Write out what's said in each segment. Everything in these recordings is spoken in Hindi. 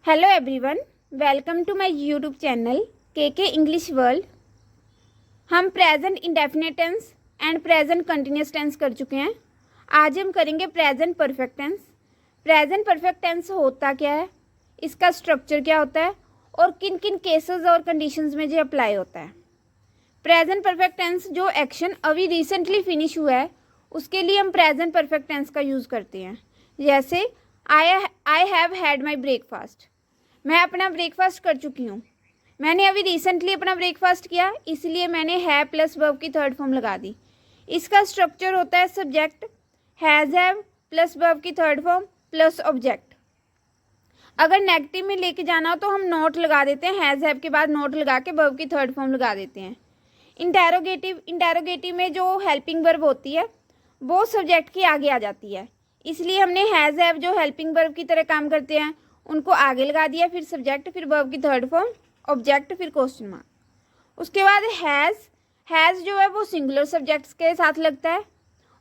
Hello everyone, welcome to my YouTube channel के इंग्लिश वर्ल्ड। हम present indefinite tense and present continuous tense कर चुके हैं। आज हम करेंगे present perfect tense. Present perfect tense होता क्या है, इसका स्ट्रक्चर क्या होता है और किन किन केसेस और कंडीशंस में ये अप्लाई होता है। प्रेजेंट परफेक्ट टेंस जो एक्शन अभी रिसेंटली फिनिश हुआ है उसके लिए हम प्रेजेंट परफेक्ट टेंस का यूज़ करते हैं। जैसे I have had my breakfast, मैं अपना ब्रेकफास्ट कर चुकी हूँ। मैंने अभी रिसेंटली अपना ब्रेकफास्ट किया, इसलिए मैंने है प्लस वर्ब की थर्ड फॉर्म लगा दी। इसका स्ट्रक्चर होता है subject has have plus verb की थर्ड फॉर्म प्लस ऑब्जेक्ट। अगर नेगेटिव में लेके जाना हो तो हम नोट लगा देते हैं, हैज़ हैव के बाद नोट लगा के वर्ब की थर्ड फॉर्म लगा देते हैं। इंटेरोगेटिव में जो हेल्पिंग वर्ब होती है वो सब्जेक्ट के आगे आ जाती है, इसलिए हमने हैज़ हैव जो हेल्पिंग वर्ब की तरह काम करते हैं उनको आगे लगा दिया, फिर सब्जेक्ट, फिर वर्ब की थर्ड फॉर्म, ऑब्जेक्ट, फिर क्वेश्चन मार्क। उसके बाद हैज़ जो है वो सिंगुलर सब्जेक्ट्स के साथ लगता है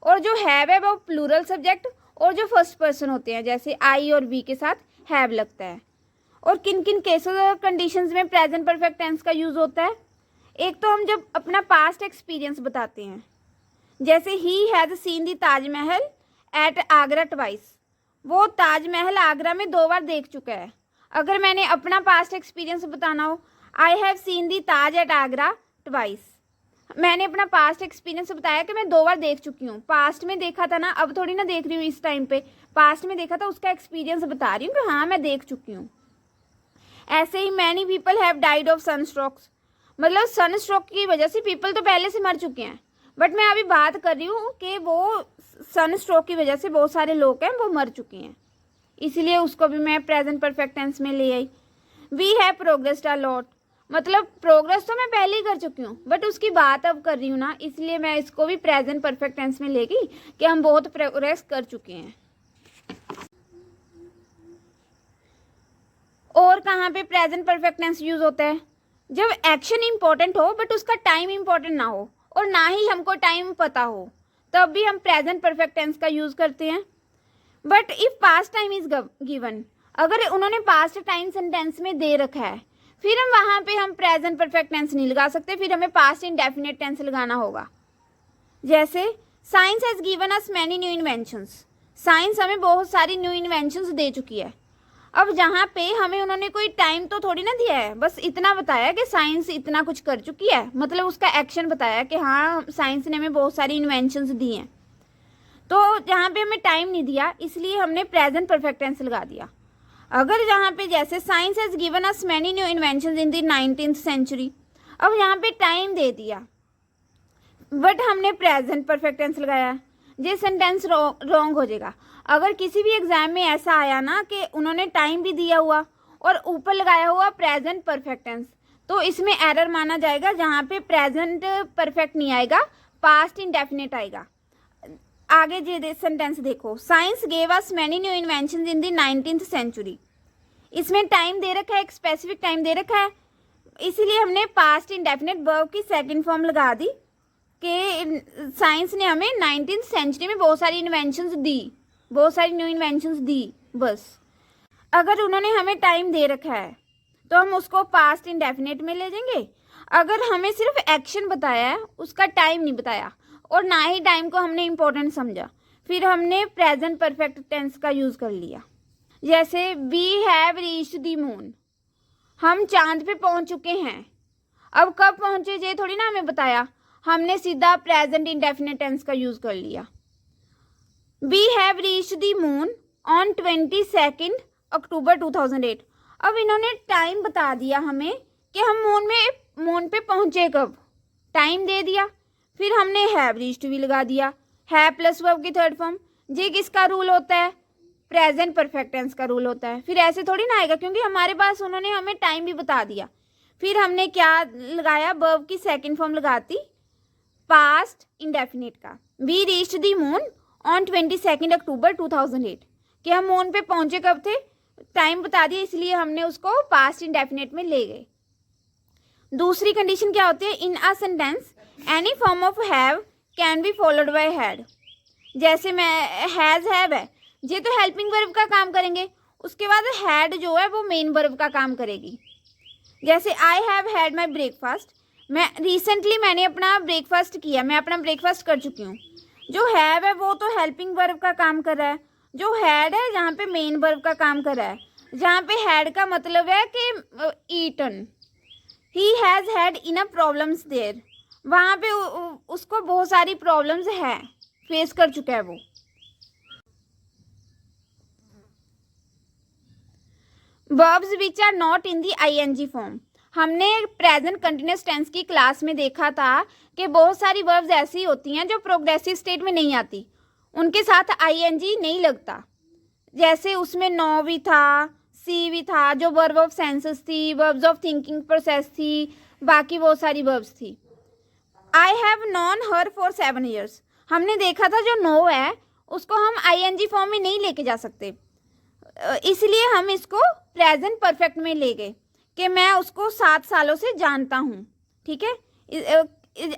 और जो हैव है वो प्लूरल सब्जेक्ट और जो फर्स्ट पर्सन होते हैं जैसे आई और वी के साथ हैव लगता है। और किन किन केसेस और कंडीशंस में प्रेजेंट परफेक्ट टेंस का यूज़ होता है। एक तो हम जब अपना पास्ट एक्सपीरियंस बताते हैं, जैसे ही has seen the Taj Mahal at Agra twice, वो ताजमहल आगरा में 2 बार देख चुका है। अगर मैंने अपना पास्ट एक्सपीरियंस बताना हो, I have seen the Taj at Agra twice, मैंने अपना पास्ट एक्सपीरियंस बताया कि मैं 2 बार देख चुकी हूँ। पास्ट में देखा था ना, अब थोड़ी ना देख रही हूँ इस टाइम पे, पास्ट में देखा था उसका एक्सपीरियंस बता रही हूँ कि हाँ मैं देख चुकी हूँ। ऐसे ही many people have died of sunstrokes, मतलब सनस्ट्रोक की वजह से पीपल तो पहले से मर चुके हैं, बट मैं अभी बात कर रही हूँ कि वो सन स्ट्रोक की वजह से बहुत सारे लोग हैं वो मर चुके हैं, इसलिए उसको भी मैं प्रेजेंट परफेक्ट टेंस में ले आई। We have progressed a lot, मतलब प्रोग्रेस तो मैं पहले ही कर चुकी हूँ बट उसकी बात अब कर रही हूँ ना, इसलिए मैं इसको भी प्रेजेंट परफेक्ट टेंस में ले गई कि हम बहुत प्रोग्रेस कर चुके हैं। और कहाँ पे प्रेजेंट परफेक्ट टेंस यूज होता है, जब एक्शन इंपॉर्टेंट हो बट उसका टाइम इंपॉर्टेंट ना हो और ना ही हमको टाइम पता हो, तब भी हम प्रेजेंट परफेक्ट टेंस का यूज़ करते हैं। But if past time is given, अगर उन्होंने पास्ट टाइम सेंटेंस में दे रखा है फिर हम वहाँ पे हम प्रेजेंट परफेक्ट टेंस नहीं लगा सकते, फिर हमें पास्ट इंडेफिनिट टेंस लगाना होगा। जैसे science has given us many new inventions, science हमें बहुत सारी न्यू इन्वेंशंस दे चुकी है। अब जहाँ पे हमें उन्होंने कोई टाइम तो थोड़ी ना दिया है, बस इतना बताया कि साइंस इतना कुछ कर चुकी है, मतलब उसका एक्शन बताया कि हाँ साइंस ने हमें बहुत सारी इन्वेंशंस दी हैं। तो जहाँ पे हमें टाइम नहीं दिया इसलिए हमने प्रेजेंट परफेक्ट टेंस लगा दिया। अगर जहाँ पे जैसे science has given us many new inventions in the 19th century, अब यहाँ पे टाइम दे दिया बट हमने प्रेजेंट परफेक्ट टेंस लगाया, ये सेंटेंस रॉन्ग हो जाएगा। अगर किसी भी एग्जाम में ऐसा आया ना कि उन्होंने टाइम भी दिया हुआ और ऊपर लगाया हुआ प्रेजेंट परफेक्ट टेंस, तो इसमें एरर माना जाएगा, जहाँ पे प्रेजेंट परफेक्ट नहीं आएगा, पास्ट इंडेफिनिट आएगा। आगे ये सेंटेंस देखो, science gave us many new inventions in the 19th century, इसमें टाइम दे रखा है, एक स्पेसिफिक टाइम दे रखा है, इसीलिए हमने पास्ट इंडेफिनिट वर्ब की सेकंड फॉर्म लगा दी कि साइंस ने हमें 19th सेंचुरी में बहुत सारी इन्वेंशंस दी, बहुत सारी न्यू इन्वेंशंस दी। बस अगर उन्होंने हमें टाइम दे रखा है तो हम उसको पास्ट इंडेफिनिट में ले जाएंगे। अगर हमें सिर्फ एक्शन बताया है, उसका टाइम नहीं बताया और ना ही टाइम को हमने इम्पोर्टेंट समझा, फिर हमने प्रेजेंट परफेक्ट टेंस का यूज़ कर लिया। जैसे we have reached the moon, हम चांद पे पहुंच चुके हैं। अब कब पहुंचे ये थोड़ी ना हमें बताया, हमने सीधा प्रेजेंट इंडेफिनिट टेंस का यूज़ कर लिया। We have reached the moon on 22 October 2008, अब इन्होंने टाइम बता दिया हमें कि हम मून पे पहुंचे कब, टाइम दे दिया, फिर हमने हैव रीच्ड भी लगा दिया, है प्लस वर्ब की थर्ड फॉर्म। ये किसका रूल होता है, प्रेजेंट परफेक्ट टेंस का रूल होता है। फिर ऐसे थोड़ी ना आएगा क्योंकि हमारे पास उन्होंने हमें टाइम भी बता दिया, फिर हमने क्या लगाया, वर्ब की सेकंड फॉर्म लगाती पास्ट इंडेफिनिट का। We reached the moon on 22 October 2008, कि हम मून पे पहुंचे कब थे, टाइम बता दिया, इसलिए हमने उसको पास्ट इंडेफिनिट में ले गए। दूसरी कंडीशन क्या होती है, in a sentence any form of have can be followed by had. जैसे मैं हैज़ हैव है, ये तो हेल्पिंग वर्ब का काम करेंगे, उसके बाद हैड जो है वो मेन वर्ब का काम करेगी। जैसे I have had my breakfast, मैंने अपना ब्रेकफास्ट किया, मैं अपना ब्रेकफास्ट कर चुकी हूँ। जो हैव है वो तो हेल्पिंग वर्ब का काम कर रहा है, जो हैड है जहाँ पे मेन वर्ब का काम कर रहा है, जहाँ पे हैड का मतलब है कि eaten. He has had enough problems there, वहाँ पे उसको बहुत सारी प्रॉब्लम्स है, फेस कर चुका है वो। Verbs which are not in the ING form, हमने प्रेजेंट कंटिन्यूस टेंस की क्लास में देखा था कि बहुत सारी वर्ब्स ऐसी होती हैं जो प्रोग्रेसिव स्टेट में नहीं आती, उनके साथ आईएनजी नहीं लगता। जैसे उसमें नो भी था, सी भी था, जो वर्ब ऑफ सेंसेस थी, वर्ब्स ऑफ थिंकिंग प्रोसेस थी, बाकी बहुत सारी वर्ब्स थी। I have non her for 7 years, हमने देखा था जो नो है उसको हम आईएनजी फॉर्म में नहीं लेके जा सकते, इसलिए हम इसको प्रेजेंट परफेक्ट में ले गए कि मैं उसको 7 सालों से जानता हूँ। ठीक है,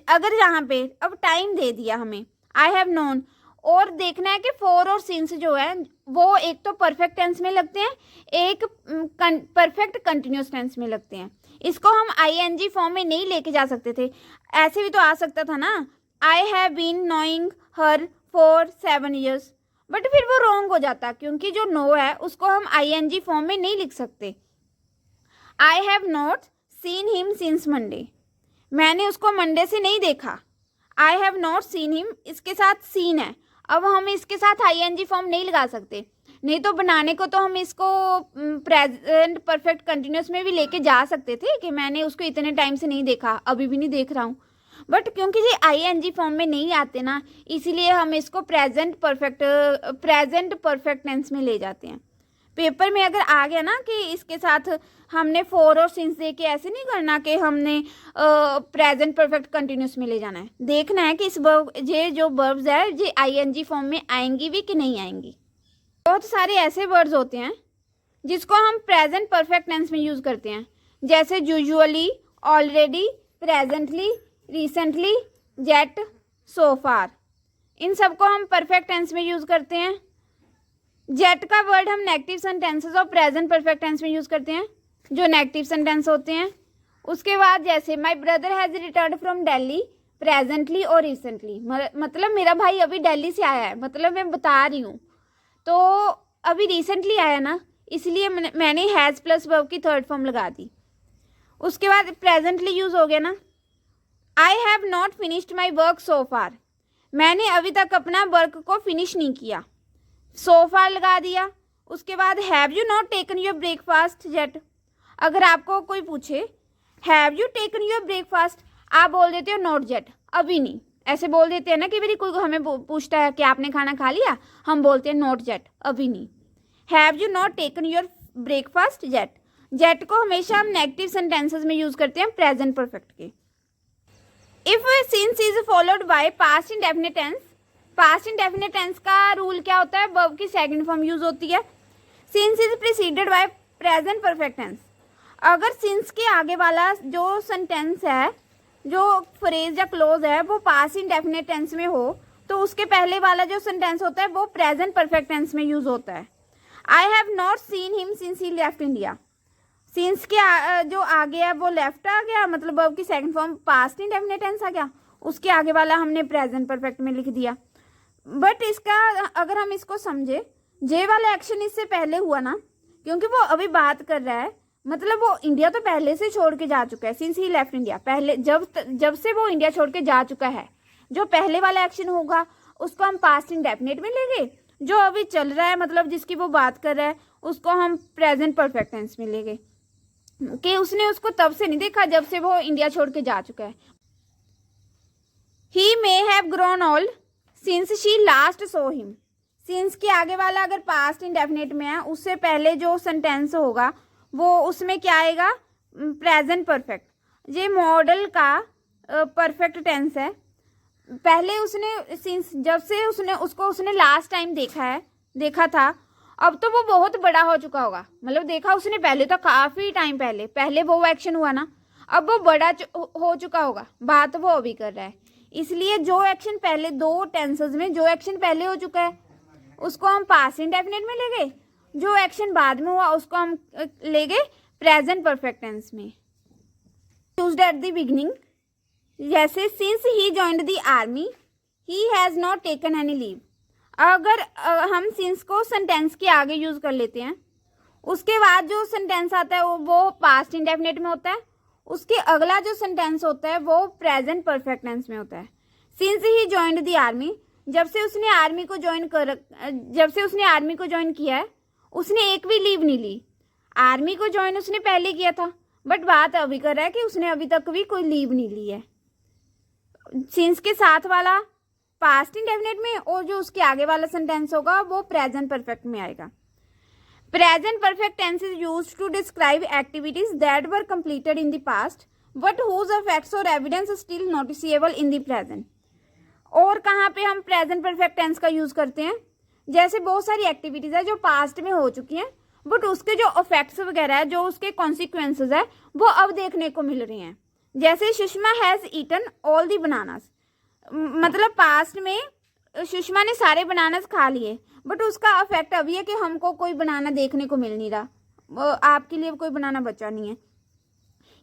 अगर यहाँ पे अब टाइम दे दिया हमें, आई हैव नोन, और देखना है कि फॉर और सिंस जो है वो एक तो परफेक्ट टेंस में लगते हैं, एक परफेक्ट कंटिन्यूस टेंस में लगते हैं। इसको हम आईएनजी फॉर्म में नहीं लेके जा सकते थे। ऐसे भी तो आ सकता था ना, I have been knowing her for 7 years, but फिर वो रॉन्ग हो जाता क्योंकि जो नो है उसको हम आईएनजी फॉर्म में नहीं लिख सकते। आई have not seen him since Monday, मैंने उसको मंडे से नहीं देखा। आई हैव नॉट सीन हिम, इसके साथ सीन है, अब हम इसके साथ आईएनजी फॉर्म नहीं लगा सकते, नहीं तो बनाने को तो हम इसको प्रेजेंट परफेक्ट कंटिन्यूस में भी लेके जा सकते थे कि मैंने उसको इतने टाइम से नहीं देखा, अभी भी नहीं देख रहा हूँ, बट क्योंकि ये आईएनजी फॉर्म में नहीं आते ना, इसीलिए हम इसको प्रेजेंट परफेक्ट टेंस में ले जाते हैं। पेपर में अगर आ गया ना कि इसके साथ हमने फॉर और सिंस दे के, ऐसे नहीं करना कि हमने प्रेजेंट परफेक्ट कंटिन्यूस में ले जाना है, देखना है कि ये जो वर्ब्स है ये आईएनजी फॉर्म में आएंगी भी कि नहीं आएंगी। बहुत सारे ऐसे वर्ड्स होते हैं जिसको हम प्रेजेंट परफेक्ट टेंस में यूज़ करते हैं, जैसे usually, already, presently, recently, yet, so far, इन सबको हम परफेक्ट टेंस में यूज़ करते हैं। जेट का वर्ड हम नेगेटिव सेंटेंसेस और प्रेजेंट परफेक्ट टेंस में यूज़ करते हैं, जो नेगेटिव सेंटेंस होते हैं। उसके बाद जैसे my brother has return from Delhi presently और रिसेंटली, मतलब मेरा भाई अभी दिल्ली से आया है, मतलब मैं बता रही हूँ, तो अभी रिसेंटली आया ना, इसलिए मैंने हैज़ प्लस वर्ब की थर्ड फॉर्म लगा दी। उसके बाद प्रेजेंटली यूज़ हो गया ना, I have not finished my work so far, मैंने अभी तक अपना वर्क को फिनिश नहीं किया, सो फार लगा दिया। उसके बाद have you not taken your breakfast yet, अगर आपको कोई पूछे have you taken your breakfast, आप बोल देते हो नॉट येट, अभी नहीं, ऐसे बोल देते हैं ना कि मेरी कोई हमें पूछता है कि आपने खाना खा लिया, हम बोलते हैं नॉट येट, अभी नहीं। Have you not taken your breakfast yet, yet को हमेशा हम नेगेटिव सेंटेंसेस में यूज़ करते हैं प्रेजेंट परफेक्ट के। If since is followed by past indefinite tense, past indefinite tense का रूल क्या होता है, वर्ब की सेकंड फॉर्म यूज होती है। Since is preceded by present perfect tense, अगर सिंस के आगे वाला जो सेंटेंस है, जो फ्रेज या क्लोज है, वो पास्ट इंडेफिनिट टेंस में हो तो उसके पहले वाला जो सेंटेंस होता है वो प्रेजेंट परफेक्ट टेंस में यूज होता है। आई have not seen him since he left India, since के जो आगे है वो लेफ्ट आ गया, मतलब वर्ब की second form past indefinite tense आ गया, उसके आगे वाला हमने प्रेजेंट परफेक्ट में लिख दिया। बट इसका अगर हम इसको समझे, जे वाला एक्शन इससे पहले हुआ ना, क्योंकि वो अभी बात कर रहा है, मतलब वो इंडिया तो पहले से छोड़ के जा चुका है, सिंस ही लेफ्ट इंडिया, पहले जब से वो इंडिया छोड़ के जा चुका है, जो पहले वाला एक्शन होगा उसको हम पास्ट इंडेफिनिट में लेंगे, जो अभी चल रहा है मतलब जिसकी वो बात कर रहा है उसको हम प्रेजेंट परफेक्ट टेंस में लेंगे, कि उसने उसको तब से नहीं देखा जब से वो इंडिया छोड़ के जा चुका है। He may have grown old since she last saw him, since के आगे वाला अगर पास्ट इंडेफिनिट में है, उससे पहले जो सेंटेंस होगा वो उसमें क्या आएगा, प्रेजेंट परफेक्ट। ये मॉडल का परफेक्ट टेंस है, पहले उसने सिंस जब से उसने लास्ट टाइम देखा था, अब तो वो बहुत बड़ा हो चुका होगा, मतलब देखा उसने पहले तो काफ़ी टाइम पहले वो एक्शन हुआ ना, अब वो बड़ा हो चुका होगा, बात वो अभी कर रहा है, इसलिए जो एक्शन पहले, दो टेंसेस में जो एक्शन पहले हो चुका है उसको हम पास्ट इंडेफिनिट में ले गए, जो एक्शन बाद में हुआ उसको हम ले गए प्रेजेंट परफेक्ट टेंस में। यूज्ड एट द बिगिनिंग, जैसे since he joined the army he has not taken any leave. अगर हम सिंस को सेंटेंस के आगे यूज़ कर लेते हैं, उसके बाद जो सेंटेंस आता है वो पास्ट इंडेफिनिट में होता है, उसके अगला जो सेंटेंस होता है वो प्रेजेंट परफेक्ट टेंस में होता है। Since he joined the army, जब से उसने आर्मी को ज्वाइन किया है उसने एक भी लीव नहीं ली। आर्मी को ज्वाइन उसने पहले किया था, बट बात अभी कर रहा है कि उसने अभी तक भी कोई लीव नहीं ली है। सिंस के साथ वाला पास्ट इंडेफिनिट में और जो उसके आगे वाला सेंटेंस होगा वो प्रेजेंट परफेक्ट में आएगा। Present perfect tense is used to describe activities that were completed in the past but whose effects और evidence still noticeable in the present. और कहाँ पे हम प्रेजेंट परफेक्ट टेंस का यूज करते हैं, जैसे बहुत सारी एक्टिविटीज है जो पास्ट में हो चुकी हैं बट उसके जो इफेक्ट्स वगैरह है, जो उसके कॉन्सिक्वेंसेज है वो अब देखने को मिल रही हैं। जैसे Sushma has eaten all the bananas, मतलब पास्ट में सुषमा ने सारे बनानास खा लिए बट उसका इफेक्ट अभी है कि हमको कोई बनाना देखने को मिल नहीं रहा, आपके लिए कोई बनाना बचा नहीं है।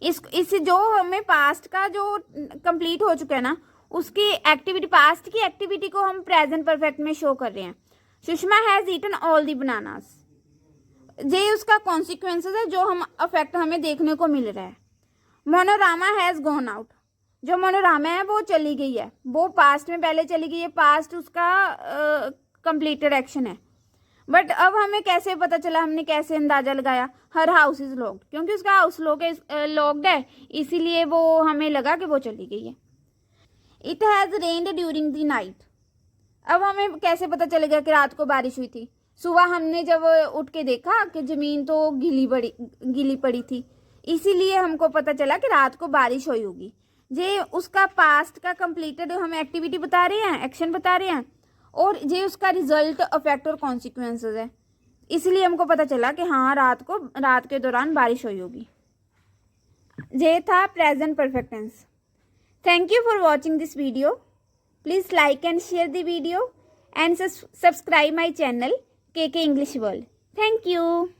इस जो हमें पास्ट का जो कंप्लीट हो चुका है ना, उसकी एक्टिविटी, पास्ट की एक्टिविटी को हम प्रेजेंट परफेक्ट में शो कर रहे हैं। Sushma has eaten all the bananas, ये उसका कॉन्सिक्वेंसेस है जो हम इफेक्ट हमें देखने को मिल रहा है। मनोरमा हैज़ गॉन आउट, जो मनोरमा है वो चली गई है, वो पास्ट में पहले चली गई है, पास्ट उसका कंप्लीटेड एक्शन है। बट अब हमें कैसे पता चला, हमने कैसे अंदाजा लगाया, हर हाउस इज लॉक्ड, क्योंकि उसका हाउस लॉक्ड है इसीलिए वो हमें लगा कि वो चली गई है। It has rained during the night, अब हमें कैसे पता चलेगा कि रात को बारिश हुई थी। सुबह हमने जब उठ के देखा कि ज़मीन तो गीली पड़ी थी, इसीलिए हमको पता चला कि रात को बारिश हुई होगी। ये उसका पास्ट का कंप्लीटेड हम एक्टिविटी बता रहे हैं, एक्शन बता रहे हैं, और ये उसका रिजल्ट, इफेक्ट और कॉन्सिक्वेंसेस है, इसलिए हमको पता चला कि हाँ रात के दौरान बारिश हुई होगी। ये था present perfect tense. Thank you for watching this video. Please like and share the video and subscribe my channel KK English World. Thank you.